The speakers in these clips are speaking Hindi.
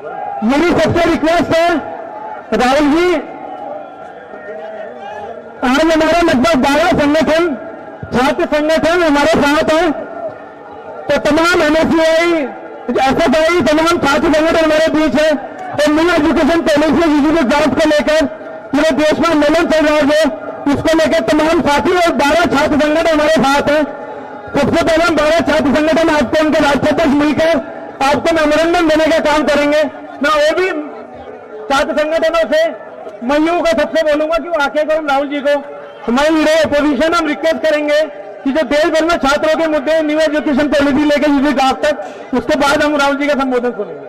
मेरी सबसे रिक्वेस्ट है राहुल जी, आज हमारा लगभग 12 संगठन, छात्र संगठन हमारे साथ हैं। तो तमाम एनएसयूआई, एसएफआई, तमाम छात्र संगठन हमारे बीच है। और new education policy UGC draft को लेकर पूरे देश में आंदोलन चल रहा है, उसको लेकर तमाम साथी और 12 छात्र संगठन हमारे साथ हैं। सबसे पहले हम 12 छात्र संगठन आपको उनके राष्ट्राध्यक्ष मिलकर आपको मेमोरेंडम देने का काम करेंगे। मैं वो भी छात्र संगठनों से मयू का सबसे बोलूंगा कि वो आके को हम राहुल जी को हमारी अपोजिशन हम रिक्वेस्ट करेंगे कि जो देश भर में छात्रों के मुद्दे न्यू एजुकेशन पॉलिसी लेकर यूजी ड्राफ्ट तक, उसके बाद हम राहुल जी का संबोधन सुनेंगे।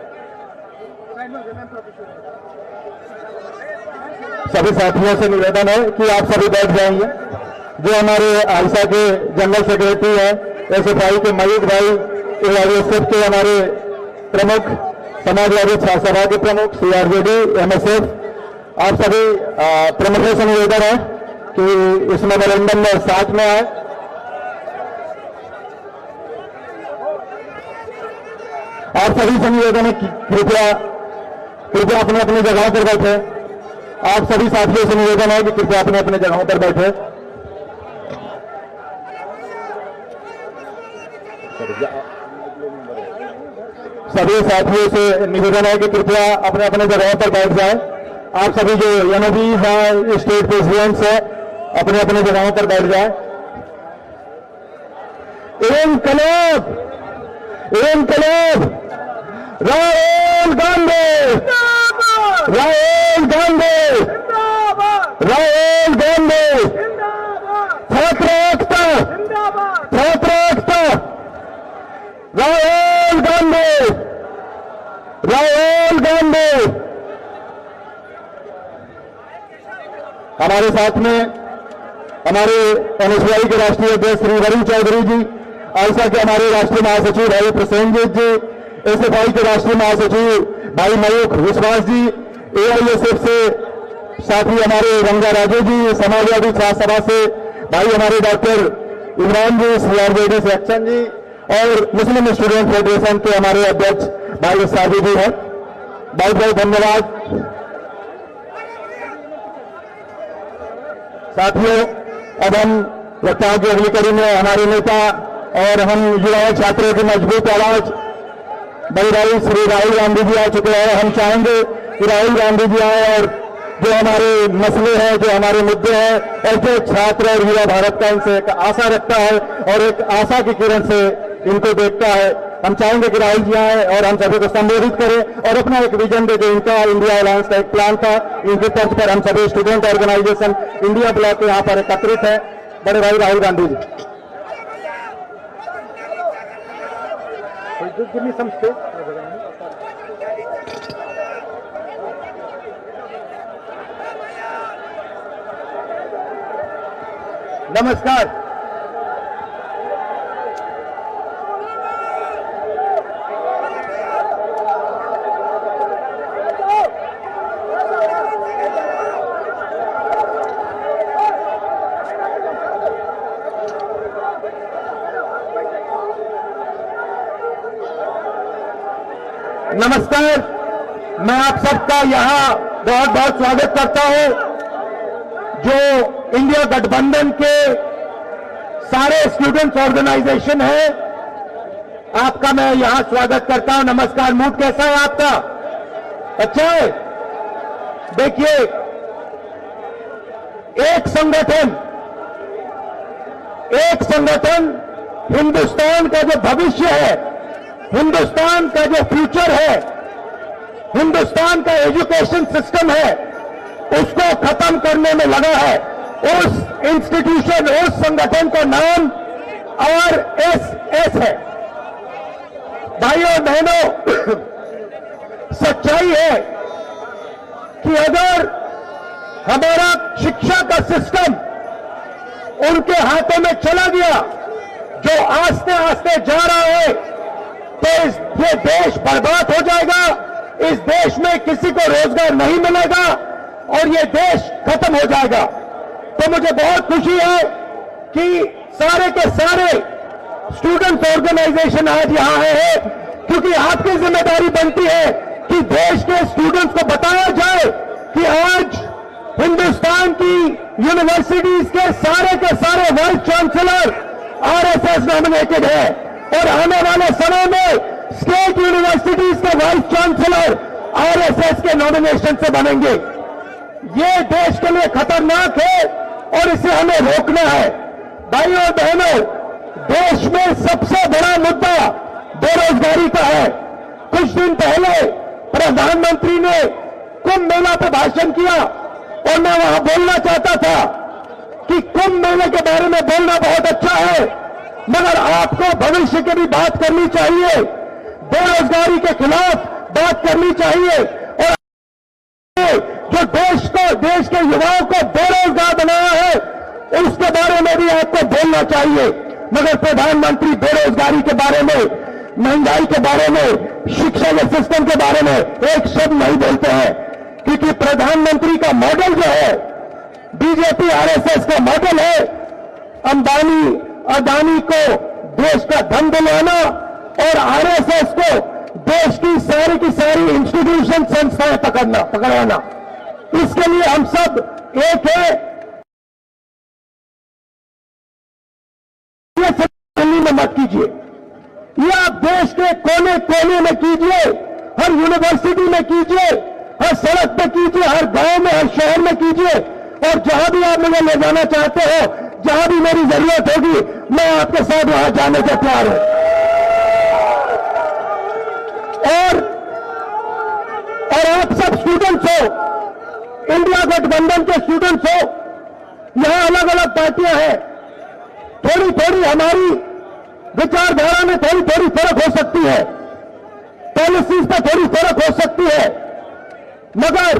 सभी साथियों से निवेदन है कि आप सभी बैठ जाएंगे। जो हमारे आईसा के जनरल सेक्रेटरी है, एसएफआई के मयूख भाई, एआईएसएफ के हमारे प्रमुख, समाजवादी छात्र सभा के प्रमुख, सीआरजेडी, एमएसएफ, आप सभी प्रमुखों से निवेदन है कि इस मेमोरेंडम में साथ में आए। आप सभी से निवेदन है कि कृपया अपने अपनी जगहों पर बैठे। आप सभी साथियों से निवेदन है कि कृपया अपने अपने जगहों पर बैठे। सभी साथियों से निवेदन है कि कृपया अपने अपने जगहों पर बैठ जाएं। आप सभी जो एनओबी हैं, स्टेट प्रेसिडेंट्स हैं, अपने अपने जगहों पर बैठ जाएं। इनकलाब, इनकलाब, राहुल गांधी, राहुल गांधी, राहुल गांधी, छात्र एकता, छात्र एकता, राहुल गांधी, राहुल गांधी। हमारे साथ में हमारे एनएसयूआई के राष्ट्रीय अध्यक्ष श्री वरुण चौधरी जी, आईसा के हमारे राष्ट्रीय महासचिव भाई प्रसेनजीत जी, एसएफआई के राष्ट्रीय महासचिव भाई मयूख विश्वास जी, एआईएसएफ से साथी हमारे रंगा राजू जी, समाजवादी छात्र सभा से भाई हमारे डॉक्टर इमरान जी, सीआरजेडी से अक्षन जी, और मुस्लिम स्टूडेंट फेडरेशन के हमारे अध्यक्ष भाई सादी जी हैं। बहुत बहुत धन्यवाद साथियों। अब हम वक्ताओं की अगली कड़ी में हमारे नेता और हम युवा छात्रों की मजबूत आवाज बड़ी भाई श्री राहुल गांधी जी आ चुके हैं। हम चाहेंगे कि राहुल गांधी जी आए और जो हमारे मसले हैं, जो हमारे मुद्दे हैं, और जो छात्र और युवा भारत का इनसे एक आशा रखता है और एक आशा की किरण से इनको देखता है, हम चाहेंगे कि राहुल जी आए और हम सभी को संबोधित करें और अपना एक विजन दे। जो इनका इंडिया अलायंस का एक प्लान था, इनके तर्ज पर हम सभी स्टूडेंट ऑर्गेनाइजेशन इंडिया ब्लॉक यहाँ पर एकत्रित है। बड़े भाई राहुल गांधी जी। नमस्कार। नमस्कार, मैं आप सबका यहाँ बहुत बहुत स्वागत करता हूँ। जो इंडिया गठबंधन के सारे स्टूडेंट्स ऑर्गेनाइजेशन है, आपका मैं यहाँ स्वागत करता हूँ। नमस्कार। मूड कैसा है आपका? अच्छा है? देखिए, एक संगठन हिंदुस्तान का जो भविष्य है, हिंदुस्तान का जो फ्यूचर है, हिंदुस्तान का एजुकेशन सिस्टम है, उसको खत्म करने में लगा है। उस इंस्टीट्यूशन, उस संगठन का नाम आरएसएस है। भाइयों बहनों, सच्चाई है कि अगर हमारा शिक्षा का सिस्टम उनके हाथों में चला गया, जो आस्ते आस्ते जा रहा है, तो ये देश बर्बाद हो जाएगा। इस देश में किसी को रोजगार नहीं मिलेगा और ये देश खत्म हो जाएगा। तो मुझे बहुत खुशी है कि सारे के सारे स्टूडेंट्स ऑर्गेनाइजेशन आज यहां आए हैं, क्योंकि आपकी जिम्मेदारी बनती है कि कि देश के स्टूडेंट्स को बताया जाए कि आज हिंदुस्तान की यूनिवर्सिटीज के सारे वाइस चांसलर आरएसएस नॉमिनेटेड है और आने वाले समय में स्टेट यूनिवर्सिटीज के वाइस चांसलर आरएसएस के नॉमिनेशन से बनेंगे। ये देश के लिए खतरनाक है और इसे हमें रोकना है। भाइयों और बहनों, देश में सबसे बड़ा मुद्दा बेरोजगारी का है। कुछ दिन पहले प्रधानमंत्री ने कुंभ मेला पर भाषण किया और मैं वहां बोलना चाहता था कि कुंभ मेले के बारे में बोलना बहुत अच्छा है, मगर आपको भविष्य की भी बात करनी चाहिए, बेरोजगारी के खिलाफ बात करनी चाहिए और जो देश के युवाओं को बेरोजगार बनाया है उसके बारे में भी आपको बोलना चाहिए। मगर प्रधानमंत्री बेरोजगारी के बारे में, महंगाई के बारे में, शिक्षा के सिस्टम के बारे में एक शब्द नहीं बोलते हैं, क्योंकि प्रधानमंत्री का मॉडल जो है बीजेपी आरएसएस का मॉडल है अंबानी अदानी को देश का धन दिलाना और आरएसएस को देश की सारी इंस्टीट्यूशन संस्थाएं पकड़ाना। इसके लिए हम सब एक है। ये सब दिल्ली में मत कीजिए, ये आप देश के कोने कोने में कीजिए, हर यूनिवर्सिटी में कीजिए, हर सड़क पे कीजिए, हर गांव में, हर शहर में कीजिए और जहां भी आप मुझे ले जाना चाहते हो, जहां भी मेरी जरूरत होगी, मैं आपके साथ वहां जाने को तैयार हूं। और आप सब स्टूडेंट्स हो, इंडिया गठबंधन के स्टूडेंट्स हो, यहां अलग अलग पार्टियां हैं, थोड़ी हमारी विचारधारा में थोड़ी फर्क हो सकती है, पॉलिसीज पर थोड़ी फर्क हो सकती है, मगर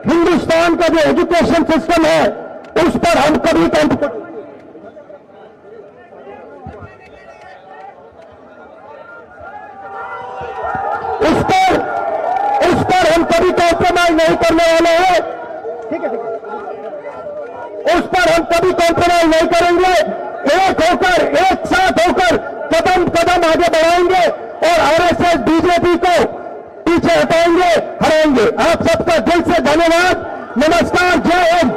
हिंदुस्तान का जो एजुकेशन सिस्टम है उस पर हम कभी कॉम्प्रोमाइज नहीं करने वाले हैं। ठीक है, उस पर हम कभी कॉम्प्रोमाइज नहीं करेंगे। एक होकर, एक साथ होकर कदम आगे बढ़ाएंगे और आरएसएस बीजेपी को पीछे हटाएंगे, हराएंगे। आप सबका दिल से धन्यवाद। नमस्कार, जय हिंद।